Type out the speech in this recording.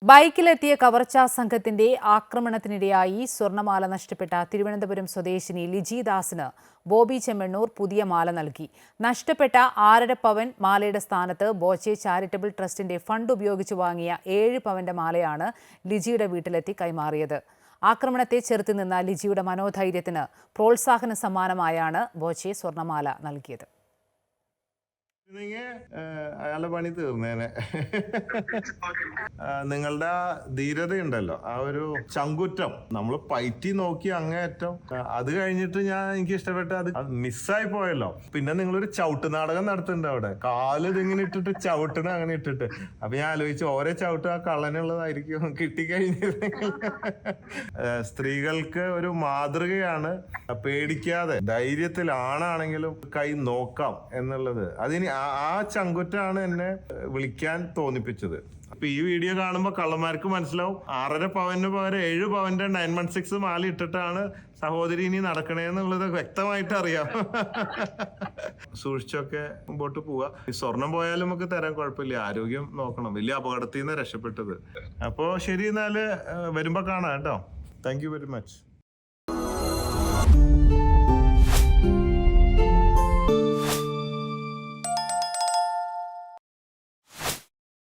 ബൈക്കിലെത്തിയ കവർച്ചാ സംഘത്തിന്റെ ആക്രമണത്തിനിടയായി സ്വർണ്ണമാല നഷ്ടപ്പെട്ട തിരുവനന്തപുരം സ്വദേശിനി ലിജി ദാസിന് ബോബി ചെമ്മണ്ണൂർ പുതിയ മാല നൽകി. നഷ്ടപ്പെട്ട 1.5 പവൻ മാലയുടെ സ്ഥാനത്ത് ബോച്ചെ ചാരിറ്റബിൾ ട്രസ്റ്റിന്റെ ഫണ്ട് ഉപയോഗിച്ച് വാങ്ങിയ 7 പവന്റെ മാലയാണ് ലിജിയുടെ വീട്ടിലെത്തി കൈമാറിയത്. ആക്രമണത്തെ ചെറുത്തുനിന്ന ലിജിയുടെ മനോധൈര്യത്തിന് പ്രോത്സാഹന സമ്മാനമായാണ് ബോച്ചെ സ്വർണ്ണമാല നൽകിയത്. അയാളുടെ പണി തീർന്നേനെ. നിങ്ങളുടെ ആ ധീരതയുണ്ടല്ലോ, ആ ഒരു ചങ്കുറ്റം നമ്മൾ പയറ്റി നോക്കി അങ്ങേയറ്റം. അത് കഴിഞ്ഞിട്ട് എനിക്ക് ഇഷ്ടപ്പെട്ട അത് മിസ്സായി പോയല്ലോ. പിന്നെ നിങ്ങളൊരു ചവിട്ട് നാടകം നടത്തുന്നുണ്ട് അവിടെ, കാല് ഇതിങ്ങനെ ഇട്ടിട്ട് ചവിട്ടണ അങ്ങനെ ഇട്ടിട്ട്. അപ്പൊ ഞാൻ ആലോചിച്ചു, ഓരോ ചവിട്ട് ആ കള്ളനുള്ളതായിരിക്കും കിട്ടിക്കഴിഞ്ഞിരുന്നെങ്കിൽ. സ്ത്രീകൾക്ക് ഒരു മാതൃകയാണ്. പേടിക്കാതെ ധൈര്യത്തിൽ ആണാണെങ്കിലും കൈ നോക്കാം എന്നുള്ളത്. അതിന് ആ ചങ്കുറ്റാണ് എന്നെ വിളിക്കാൻ തോന്നിപ്പിച്ചത്. അപ്പൊ ഈ വീഡിയോ കാണുമ്പോൾ കള്ളന്മാർക്ക് മനസ്സിലാവും 1.5 പവന് പകരം 7 പവന്റെ 916 മാല ഇട്ടിട്ടാണ് സഹോദരി ഇനി നടക്കണേന്നുള്ളത് വ്യക്തമായിട്ട് അറിയാം. സൂക്ഷിച്ചൊക്കെ മുമ്പോട്ട് പോവാ. ഈ സ്വർണം പോയാലും നമുക്ക് തരാൻ കുഴപ്പമില്ല, ആരോഗ്യം നോക്കണം. വലിയ അപകടത്തിൽ നിന്ന് രക്ഷപ്പെട്ടത്. അപ്പോ ശരി, എന്നാല് വരുമ്പോ കാണാം കേട്ടോ. Thank you very much.